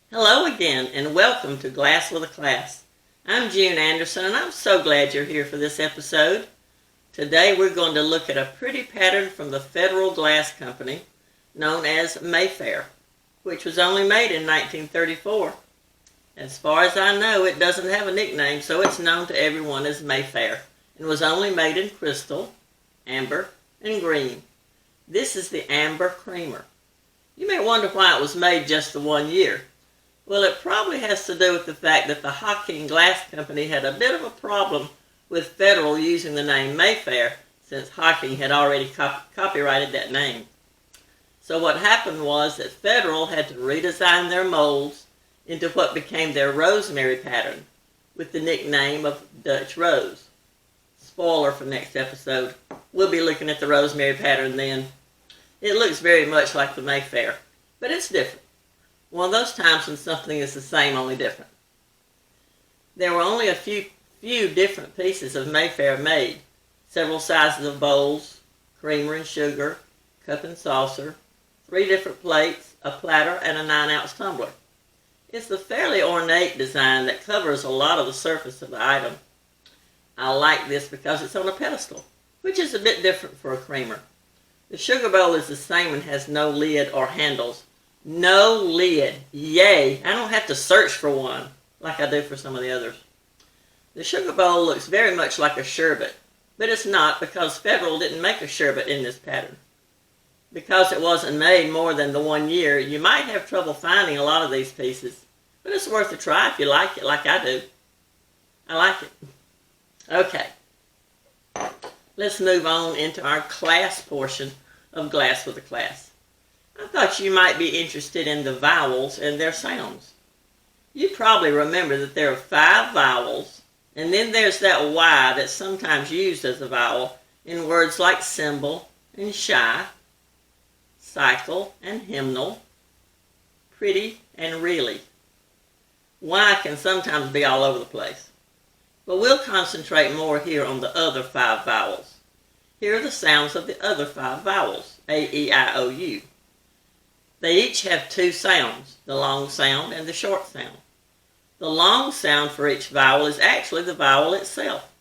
Hello again, and welcome to Glass with a Class. I'm June Anderson, and I'm so glad you're here for this episode. Today we're going to look at a pretty pattern from the Federal Glass Company known as Mayfair, which was only made in 1934. As far as I know, it doesn't have a nickname, so it's known to everyone as Mayfair, and was only made in crystal, amber, and green. This is the amber creamer. You may wonder why it was made just the 1 year. Well, it probably has to do with the fact that the Hocking Glass Company had a bit of a problem with Federal using the name Mayfair, since Hocking had already copyrighted that name. So what happened was that Federal had to redesign their molds into what became their rosemary pattern, with the nickname of Dutch Rose. Spoiler for next episode, we'll be looking at the rosemary pattern then. It looks very much like the Mayfair, but it's different. One of those times when something is the same, only different. There were only a few different pieces of Mayfair made. Several sizes of bowls, creamer and sugar, cup and saucer, 3 different plates, a platter, and a 9-ounce tumbler. It's a fairly ornate design that covers a lot of the surface of the item. I like this because it's on a pedestal, which is a bit different for a creamer. The sugar bowl is the same and has no lid or handles. No lid. Yay! I don't have to search for one like I do for some of the others. The sugar bowl looks very much like a sherbet, but it's not because Federal didn't make a sherbet in this pattern. Because it wasn't made more than the 1 year, you might have trouble finding a lot of these pieces, but it's worth a try if you like it like I do. I like it. Okay. Let's move on into our class portion of Glass with a Class. I thought you might be interested in the vowels and their sounds. You probably remember that there are 5 vowels, and then there's that Y that's sometimes used as a vowel in words like symbol and shy, cycle and hymnal, pretty and really. Y can sometimes be all over the place, but we'll concentrate more here on the other 5 vowels. Here are the sounds of the other 5 vowels, A, E, I, O, U. They each have 2 sounds, the long sound and the short sound. The long sound for each vowel is actually the vowel itself.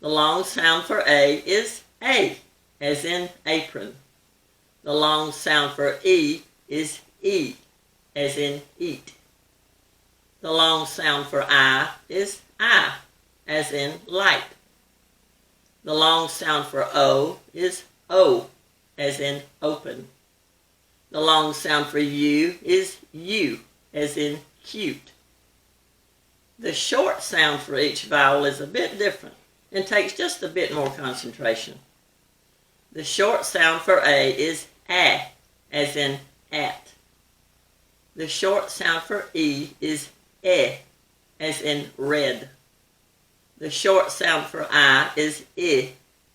The long sound for A is A, as in apron. The long sound for E is E, as in eat. The long sound for I is I, as in light. The long sound for O is O, as in open. The long sound for U is U, as in cute. The short sound for each vowel is a bit different and takes just a bit more concentration. The short sound for A is A, as in at. The short sound for E is E, as in red. The short sound for I is I,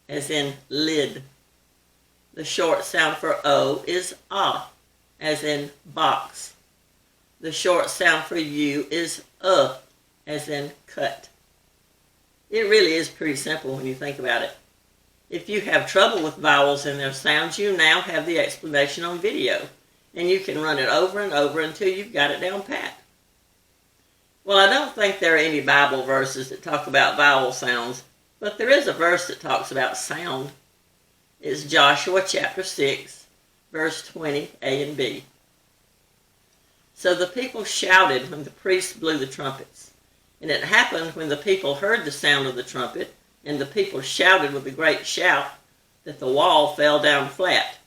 as in lid. The short sound for O is ah, as in box. The short sound for U is as in cut. It really is pretty simple when you think about it. If you have trouble with vowels and their sounds, you now have the explanation on video, and you can run it over and over until you've got it down pat. Well, I don't think there are any Bible verses that talk about vowel sounds, but there is a verse that talks about sound. It's Joshua chapter 6, verse 20, A and B. So the people shouted when the priest blew the trumpets. And it happened when the people heard the sound of the trumpet, and the people shouted with a great shout, that the wall fell down flat.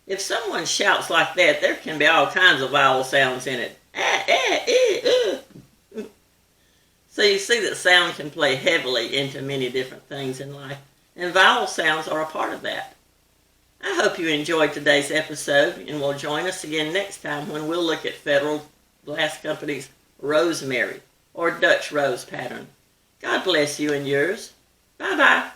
If someone shouts like that, there can be all kinds of vowel sounds in it. So you see that sound can play heavily into many different things in life, and vowel sounds are a part of that. I hope you enjoyed today's episode, and will join us again next time when we'll look at Federal Glass Company's rosemary or Dutch rose pattern. God bless you and yours. Bye-bye.